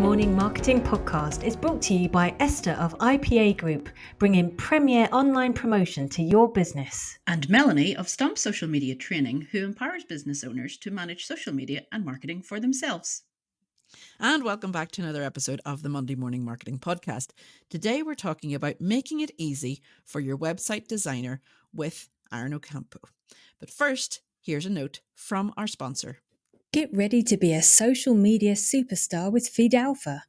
Morning Marketing Podcast is brought to you by Esther of IPA Group, bringing premier online promotion to your business. And Melanie of Stomp Social Media Training, who empowers business owners to manage social media and marketing for themselves. And welcome back to another episode of the Monday Morning Marketing Podcast. Today we're talking about making it easy for your website designer with Aaron Ocampo. But first, here's a note from our sponsor. Get ready to be a social media superstar with Feed Alpha.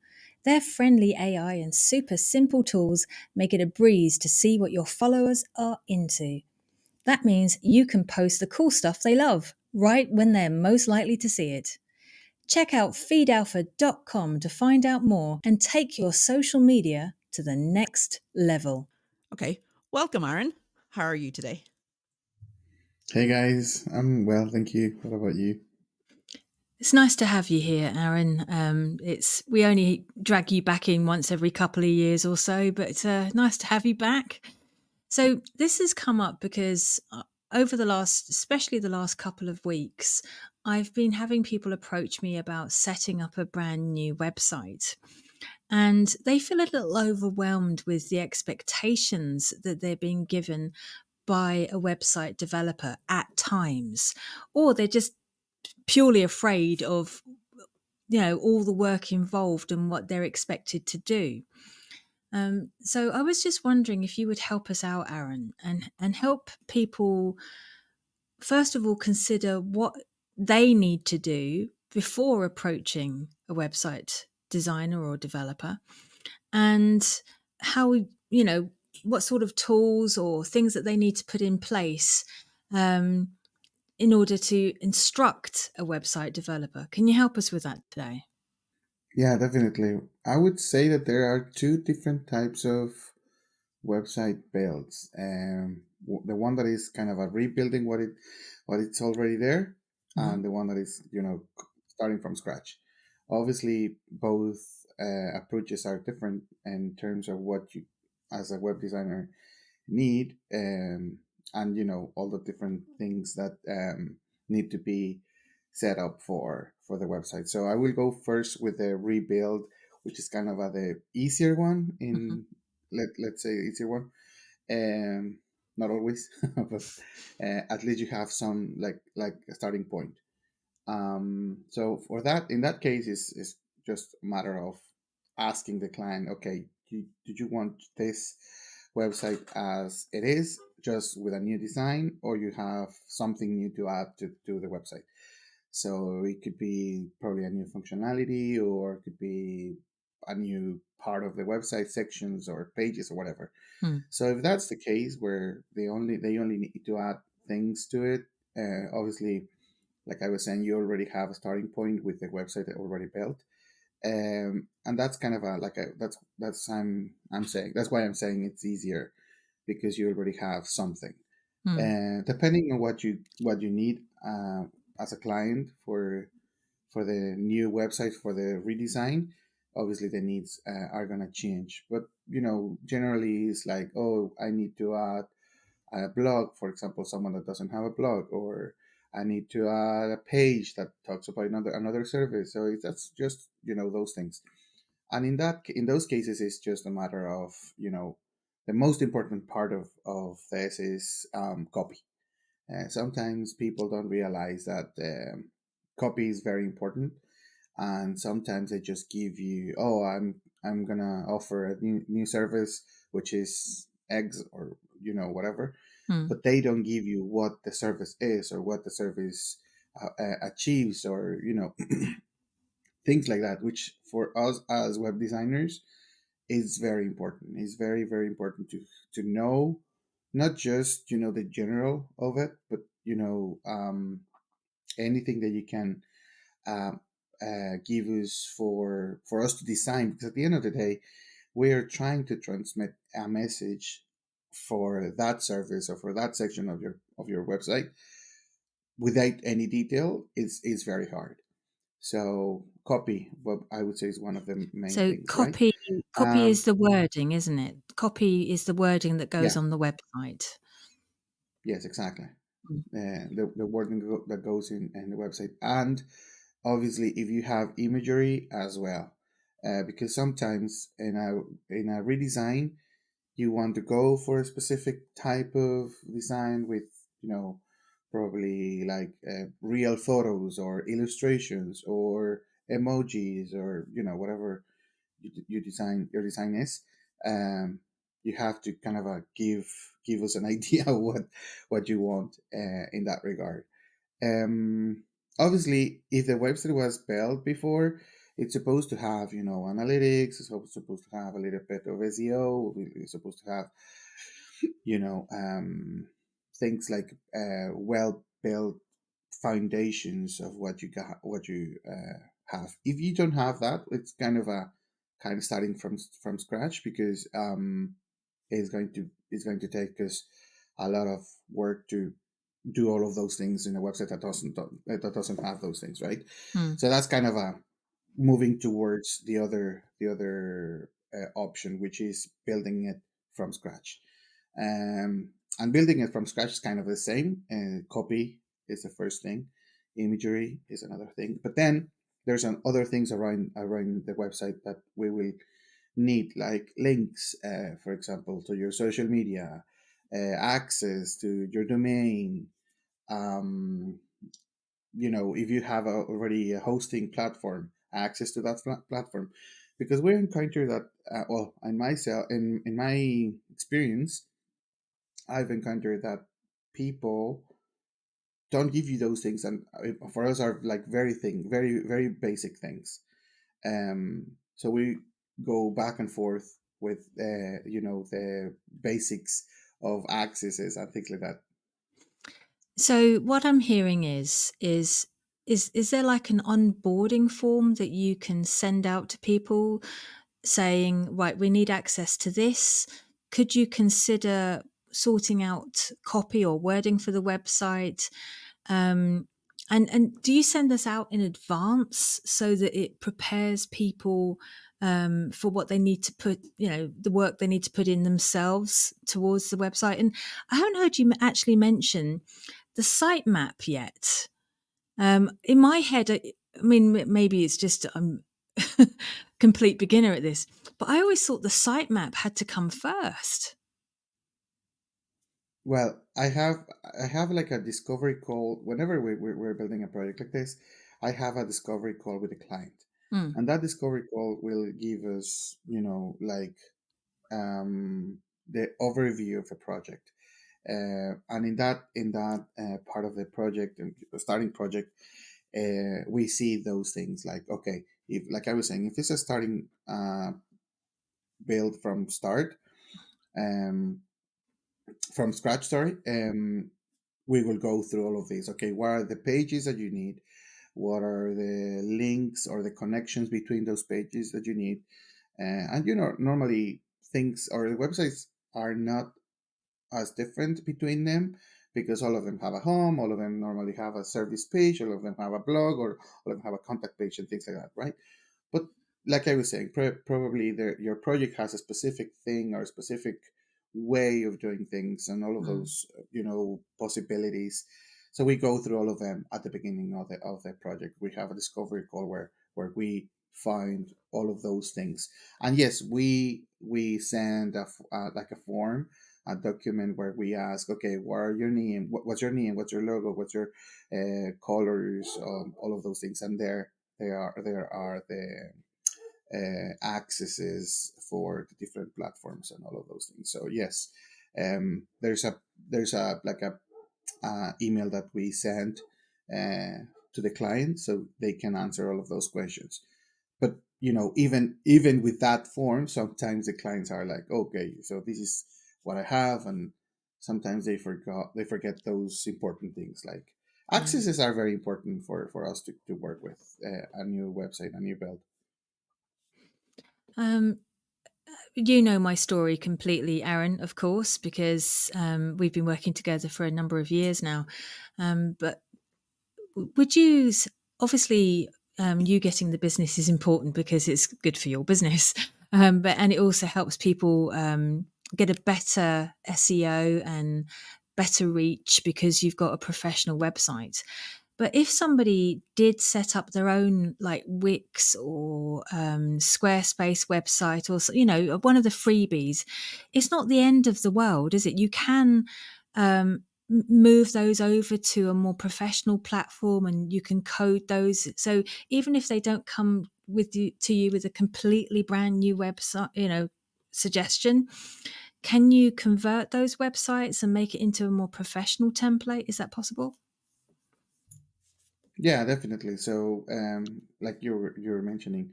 Their friendly AI and super simple tools make it a breeze to see what your followers are into. That means you can post the cool stuff they love, right when they're most likely to see it. Check out feedalpha.com to find out more and take your social media to the next level. Okay, welcome Aaron. How are you today? Hey guys, I'm well, thank you. What about you? It's nice to have you here, Aaron. We only drag you back in once every couple of years or so, but it's nice to have you back. So this has come up because especially the last couple of weeks, I've been having people approach me about setting up a brand new website. And they feel a little overwhelmed with the expectations that they're being given by a website developer at times, or they're just purely afraid of, all the work involved and what they're expected to do. So I was just wondering if you would help us out, Aaron, and help people, first of all, consider what they need to do before approaching a website designer or developer, and how, what sort of tools or things that they need to put in place in order to instruct a website developer. Can you help us with that today? Yeah, definitely. I would say that there are two different types of website builds. The one that is kind of a rebuilding what it's already there, and the one that is starting from scratch. Obviously, both approaches are different in terms of what you, as a web designer, need, and all the different things that need to be set up for the website. So I will go first with the rebuild, which is kind of the easier one in let's say easier one. Not always, but at least you have some like a starting point. So for that, in that case, is just a matter of asking the client, okay, did you want this website as it is, just with a new design, or you have something new to add to the website? So it could be probably a new functionality, or it could be a new part of the website, sections or pages or whatever. So if that's the case, where they only need to add things to it, obviously, like I was saying, you already have a starting point with the website already built, and that's kind of that's I'm saying, that's why I'm saying it's easier, because you already have something. Depending on what you need as a client for the new website, for the redesign, obviously the needs are gonna change. But generally it's like, oh, I need to add a blog, for example, someone that doesn't have a blog, or I need to add a page that talks about another service. So that's just those things. And in those cases, it's just a matter of the most important part of this is copy. Sometimes people don't realize that copy is very important, and sometimes they just give you, oh, I'm gonna offer a new service, which is X, or whatever, but they don't give you what the service is, or what the service achieves, or things like that, which for us as web designers is very important. It's very, very important to know, not just the general of it, but anything that you can um, give us for us to design, because at the end of the day, we are trying to transmit a message for that service or for that section of your website. Without any detail, is very hard. So copy, what I would say, is one of the main So things, right? copy is the wording, isn't it? Copy is the wording that goes Yeah. on the website. Yes, exactly. The wording that goes in the website, and obviously if you have imagery as well, because sometimes in a redesign you want to go for a specific type of design with, you know, probably like real photos or illustrations or emojis or, you know, whatever you design your design is. um, you have to kind of give us an idea of what you want in that regard. um, Obviously, if the website was built before, it's supposed to have, you know, analytics. It's supposed to have a little bit of SEO. It's supposed to have, you know, things like well built foundations of what you got, what you have. If you don't have that, it's kind of starting from scratch, because it's going to take us a lot of work to do all of those things in a website that doesn't have those things, right? Hmm. So that's kind of a moving towards the other option, which is building it from scratch. um, and building it from scratch is kind of the same. Copy is the first thing, imagery is another thing, but then there's other things around the website that we will need, like links, for example, to your social media, access to your domain. um, you know, if you have already a hosting platform, access to that platform, because we encounter that, well, in myself, in my experience, I've encountered that people don't give you those things, and for us are like very basic things. So we go back and forth with, you know, the basics of accesses and things like that. So what I'm hearing is there like an onboarding form that you can send out to people saying, right, we need access to this. Could you consider sorting out copy or wording for the website? Um, and do you send this out in advance so that it prepares people for what they need to put, you know, the work they need to put in themselves towards the website? And I haven't heard you actually mention the sitemap yet. In my head, I mean, maybe it's just I'm complete beginner at this, but I always thought the sitemap had to come first. Well, I have like a discovery call whenever we're building a project like this. I have a discovery call with the client, Mm. and that discovery call will give us, you know, like the overview of the project. And in that part of the project, the starting project, we see those things like, okay, if, like I was saying, if it's a starting build um, from scratch, sorry, we will go through all of these. Okay, what are the pages that you need? What are the links or the connections between those pages that you need? And you know, normally things or the websites are not as different between them, because all of them have a home, all of them normally have a service page, all of them have a blog, or all of them have a contact page and things like that, right? But like I was saying, probably your project has a specific thing or a specific way of doing things, and all of Mm. those, you know, possibilities. So we go through all of them at the beginning of the project. We have a discovery call where we find all of those things, and yes, we send like a form, a document where we ask, okay, what are your name? What's your name? What's your logo? What's your colors? All of those things, and there are the accesses for the different platforms and all of those things. So yes, there's a like a email that we send to the client so they can answer all of those questions. But you know, even with that form, sometimes the clients are like, okay, so this is what I have, and sometimes they forget those important things, like Mm. accesses are very important for us to work with a new website, a new build. Um, you know my story completely, Aaron, of course, because we've been working together for a number of years now. But would you obviously you getting the business is important because it's good for your business, but and it also helps people get a better SEO and better reach because you've got a professional website. But if somebody did set up their own like Wix or Squarespace website, or one of the freebies, it's not the end of the world, is it? You can move those over to a more professional platform, and you can code those. So even if they don't come to you with a completely brand new website, suggestion, can you convert those websites and make it into a more professional template? Is that possible? Yeah, definitely. So, like you were mentioning,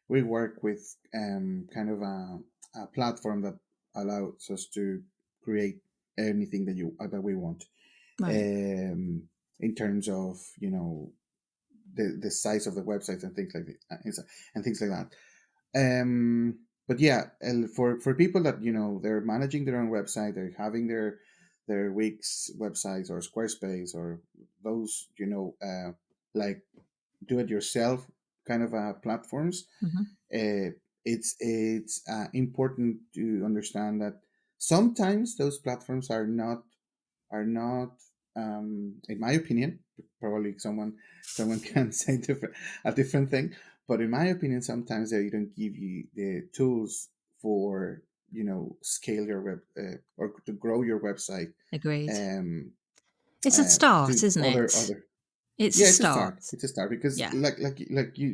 we work with kind of a platform that allows us to create anything that we want, Right. in terms of the size of the websites and things like and things like that. But yeah, and for people that they're managing their own website, they're having their Wix websites or Squarespace or those like do it yourself kind of platforms. Hmm. uh, it's important to understand that sometimes those platforms are not in my opinion, probably someone can say a different thing, but in my opinion sometimes they don't give you the tools for scale your web, or to grow your website, Agreed. um It's a start, to isn't it? other. It's a Yeah, it's a start. start. It's a start because Yeah. like you,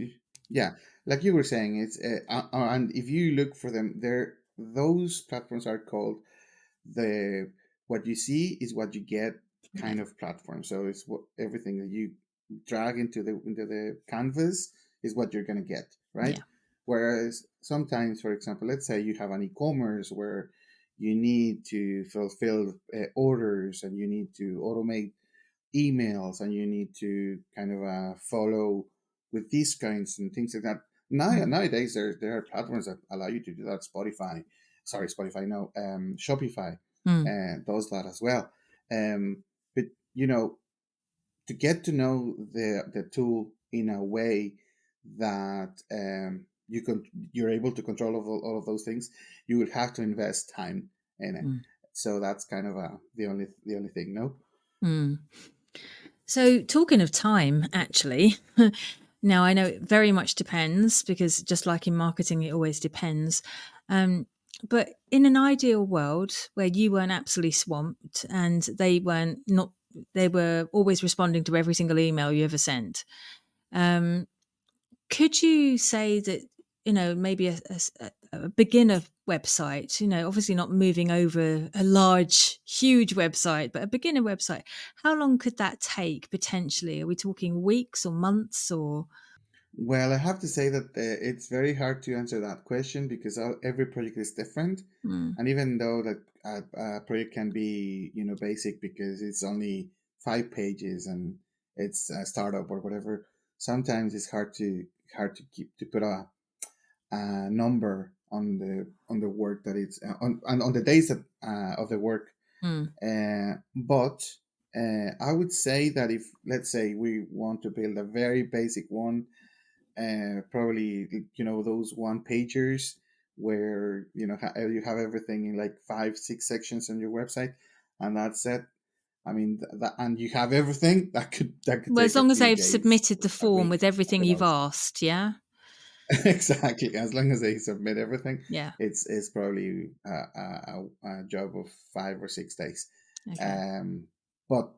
yeah, like you were saying, it's and if you look for them, those platforms are called the what you see is what you get Yeah. kind of platform. So it's what everything that you drag into the canvas is what you're gonna get, right? Yeah. Whereas sometimes, for example, let's say you have an e-commerce where you need to fulfill orders and you need to automate emails and you need to kind of follow with discounts and things like that. Mm. Nowadays, there are platforms that allow you to do that. Spotify, no, Shopify Mm. does that as well. But you know, to get to know the tool in a way that you're able to control all of those things, you will have to invest time in it. Mm. So that's kind of the only thing, no. Mm. So, talking of time, actually, now I know it very much depends, because just like in marketing, it always depends. Um, but in an ideal world where you weren't absolutely swamped and they were always responding to every single email you ever sent. Um, Could you say that, maybe a beginner website, obviously not moving over a large, huge website, but a beginner website, how long could that take potentially? Are we talking weeks or months or? Well, I have to say that it's very hard to answer that question because every project is different, Hmm. and even though that a project can be basic because it's only 5 pages and it's a startup or whatever, sometimes it's hard to keep to put a number on the work that it's on the days of the work. Hmm. But I would say that if let's say we want to build a very basic one, probably those one pagers where you have everything in like 5 6 sections on your website, and that's it. I mean that, and you have everything that could Well, as take a long as few they've days, submitted the a form week with at everything the you've most. asked, yeah? Exactly, as long as they submit everything, Yeah. it's probably a job of 5 or 6 days. Okay. um but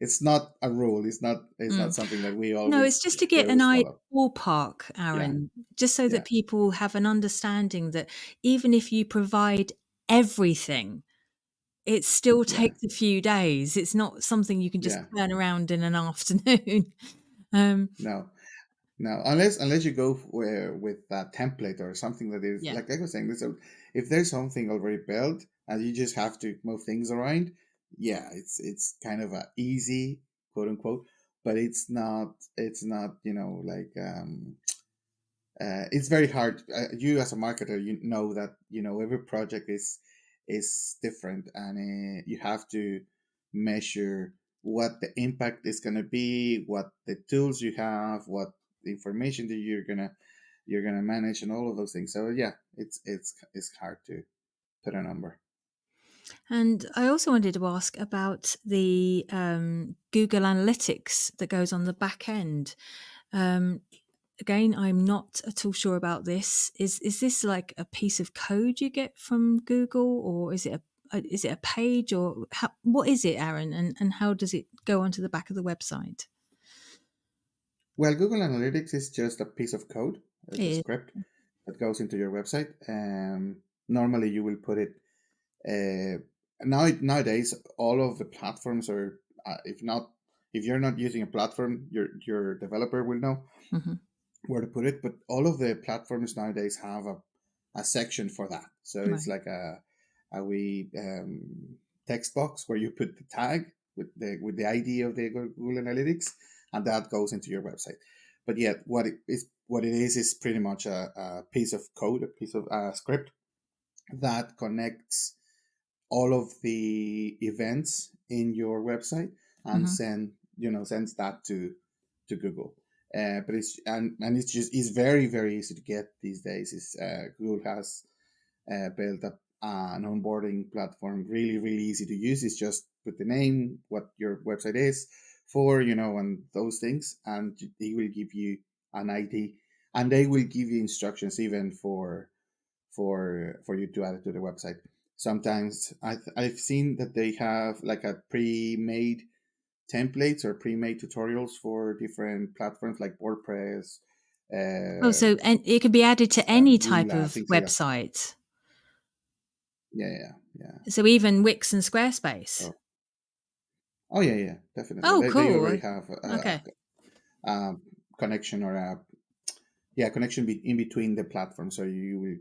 it's not a rule. It's not Mm. something that we No, always it's just to we get an always idea follow. ballpark, Yeah, Aaron, just so yeah, that people have an understanding that even if you provide everything, it still yeah, takes a few days. It's not something you can just yeah. turn around in an afternoon. Um, No, no, unless you go with that template or something that is yeah. like I was saying. So if there's something already built and you just have to move things around, yeah, it's kind of a easy, quote unquote, but it's not like it's very hard. You as a marketer, you know that every project is different, and you have to measure what the impact is going to be, what the tools you have, what the information that you're gonna manage, and all of those things. So yeah, it's hard to put a number. And I also wanted to ask about the Google Analytics that goes on the back end. Um, Again, I'm not at all sure about this. Is this like a piece of code you get from Google, or is it a page, or what is it, Aaron, and how does it go onto the back of the website? Well, Google Analytics is just a piece of code, it's a It script that goes into your website. Normally, you will put it. Nowadays, all of the platforms are, if you're not using a platform, your developer will know Mhm. where to put it. But all of the platforms nowadays have a section for that. So it's Right. like a wee text box where you put the tag with the ID of the Google Analytics, and that goes into your website. But yet, what it is pretty much a piece of code, a piece of script that connects all of the events in your website and Mhm. sends that to Google. But it's very easy to get these days. Google has built up an onboarding platform, really easy to use. It's just put the name, what your website is for, and those things, and they will give you an ID, and they will give you instructions even for you to add it to the website. Sometimes I've seen that they have like a pre-made templates or pre-made tutorials for different platforms like WordPress, Oh, uh, so and it can be added to any type Joomla, of things like that. website. Yeah. So even Wix and Squarespace. So, oh yeah, definitely. Oh, They already cool. have Okay. a connection or a connection in between the platforms. So you will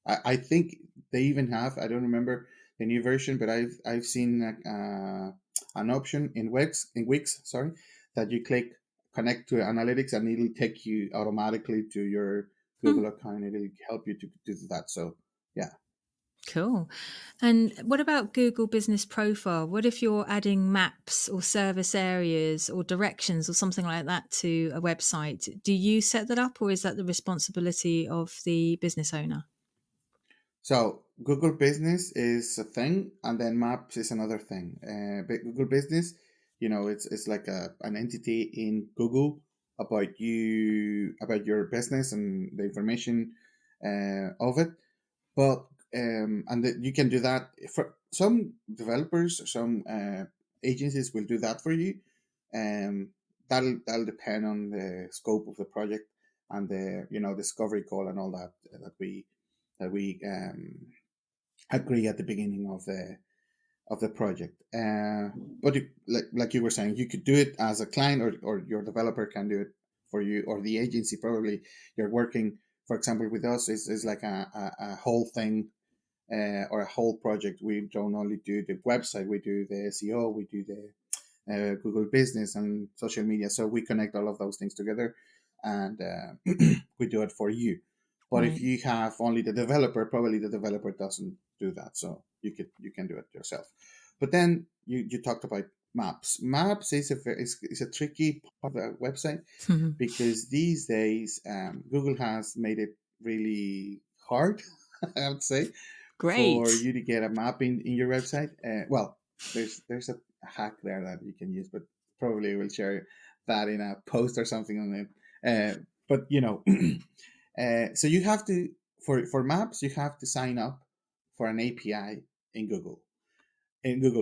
I think they even have. I don't remember the new version, but I've seen an option in Wix, sorry, that you click connect to analytics and it'll take you automatically to your Hmm. Google account. It'll help you to do that. So yeah. Cool. And what about Google Business Profile? What if you're adding maps or service areas or directions or something like that to a website? Do you set that up, or is that the responsibility of the business owner? So Google Business is a thing, and then Maps is another thing. But Google Business, it's like an entity in Google about your business and the information of it. But you can do that for some developers. Some agencies will do that for you. That'll depend on the scope of the project and the discovery call and all that that we agree at the beginning of the project. But like you were saying, you could do it as a client, or your developer can do it for you, or the agency probably you're working. For example, with us is like a whole thing or a whole project. We don't only do the website, we do the SEO, we do the Google Business and social media. So we connect all of those things together, and we do it for you. But if Right. you have only the developer, probably the developer doesn't do that. So you can do it yourself. But then you talked about maps. Maps is a tricky part of the website because these days Google has made it really hard, I would say, for Great. you to get a map in your website. Well, there's a hack there that you can use, but probably we'll share that in a post or something on it. But so you have to for maps you have to sign up for an API in Google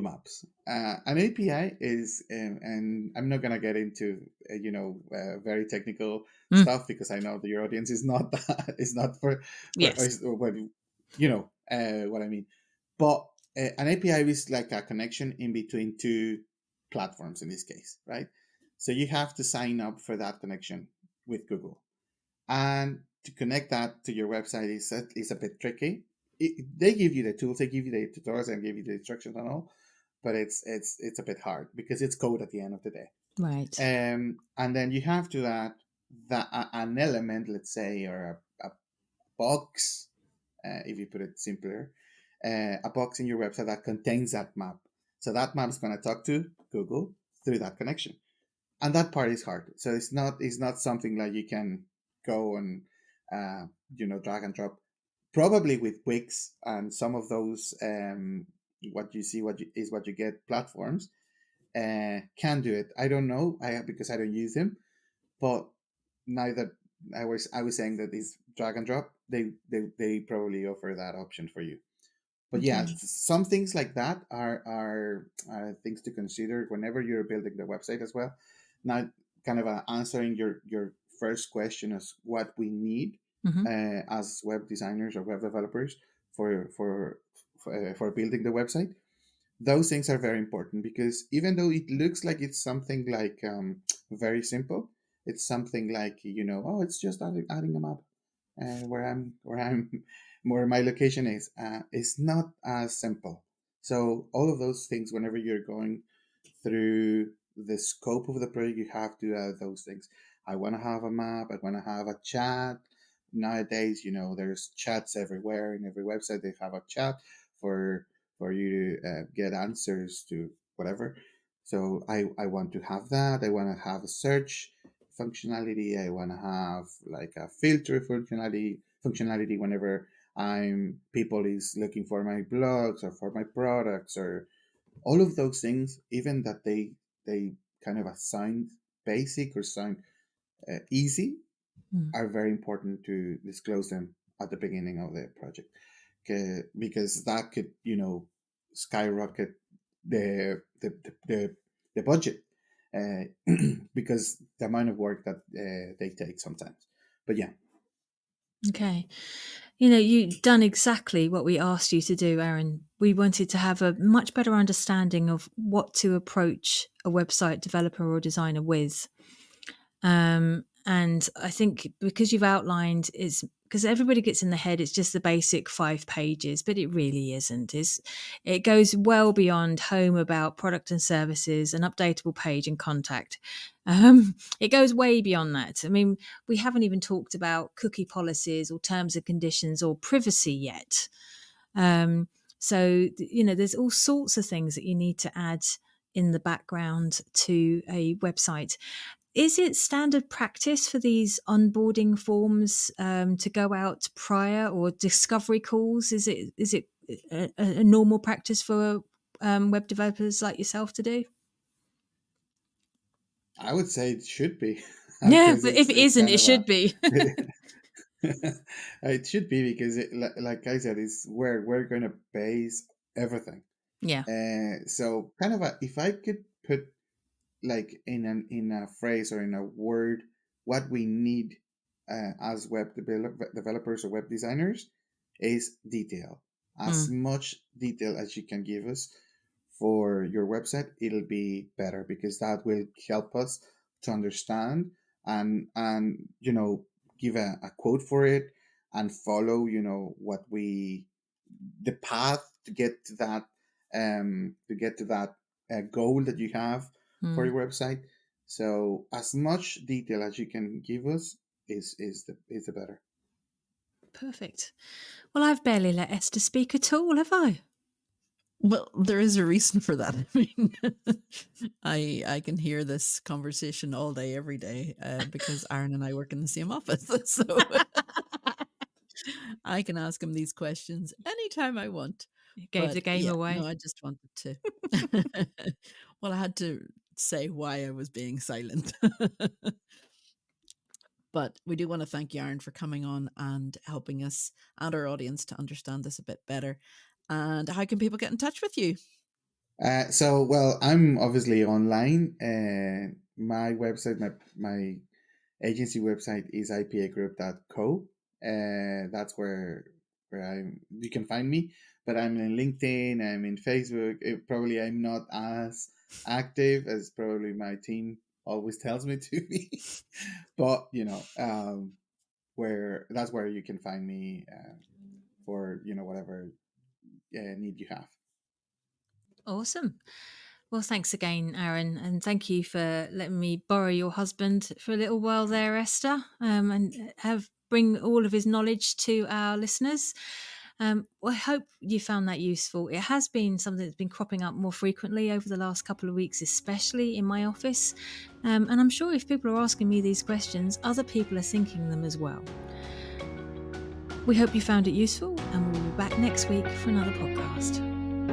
Maps. An API is, and I'm not gonna get into very technical Mm. stuff because I know that your audience is not is not for Yes. or what what I mean. But an API is like a connection in between two platforms in this case, right? So you have to sign up for that connection with Google, and to connect that to your website is a bit tricky. They give you the tools, they give you the tutorials, and give you the instructions and all, but it's a bit hard because it's code at the end of the day. Right. And then you have to add an element, let's say, or a box, if you put it simpler, a box in your website that contains that map. So that map is going to talk to Google through that connection, and that part is hard. So it's not something like you can go and drag and drop. Probably with Wix and some of those what you see, what you get platforms can do it. I don't know, because I don't use them, but now that I was saying that it's drag and drop, they probably offer that option for you. But yeah, Okay. some things like that are things to consider whenever you're building the website as well. Now, kind of answering your first question as what we need Hmm. as web designers or web developers for for building the website. Those things are very important because even though it looks like it's something like very simple, it's something like, oh, it's just adding a map where I'm where my location is. It's not as simple. So all of those things, whenever you're going through the scope of the project, you have to add those things. I want to have a map. I want to have a chat. Nowadays, there's chats everywhere. In every website, they have a chat for you to get answers to whatever. So I want to have that. I want to have a search functionality. I want to have like a filter functionality whenever I'm people is looking for my blogs or for my products or all of those things, even that they kind of assign basic or sound easy, Mm. are very important to disclose them at the beginning of the project, because that could skyrocket the budget, uh, because the amount of work that they take sometimes. But yeah. Okay. You've done exactly what we asked you to do, Aaron. We wanted to have a much better understanding of what to approach a website developer or designer with. And I think because you've outlined is because everybody gets in the head, it's just the basic 5 pages, but it really isn't. It goes well beyond home, about product and services, an updatable page and contact. It goes way beyond that. I mean, we haven't even talked about cookie policies or terms and conditions or privacy yet. So there's all sorts of things that you need to add in the background to a website. Is it standard practice for these onboarding forms to go out prior, or discovery calls? Is it a normal practice for web developers like yourself to do? I would say it should be Yeah, because but if it it's isn't, kind it of a should be. it should be because like I said, it's where we're going to base everything. Yeah. So kind of if I could put like in a phrase or in a word what we need as developers or web designers is detail. As Mm, much detail as you can give us for your website, it'll be better because that will help us to understand and give a quote for it and follow what we the path to get to that goal that you have for mm. your website. So as much detail as you can give us is the better. Perfect. Well, I've barely let Esther speak at all, have I? Well, there is a reason for that. I mean, I can hear this conversation all day, every day, because Aaron and I work in the same office, so I can ask him these questions anytime I want. Gave the But game yeah, no, away. I just wanted to. Well, I had to say why I was being silent. But we do want to thank you, Aaron, for coming on and helping us and our audience to understand this a bit better. And how can people get in touch with you? So well, I'm obviously online. My website, my agency website is ipagroup.co. That's where you can find me. But I'm in LinkedIn. I'm in Facebook. Probably I'm not as active as probably my team always tells me to be. But where that's where you can find me for whatever need you have. Awesome. Well, thanks again, Aaron, and thank you for letting me borrow your husband for a little while there, Esther, and have bring all of his knowledge to our listeners. Well, I hope you found that useful. It has been something that's been cropping up more frequently over the last couple of weeks, especially in my office. And I'm sure if people are asking me these questions, other people are thinking them as well. We hope you found it useful, and we'll be back next week for another podcast.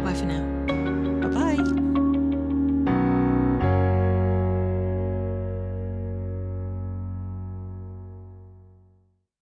Bye for now.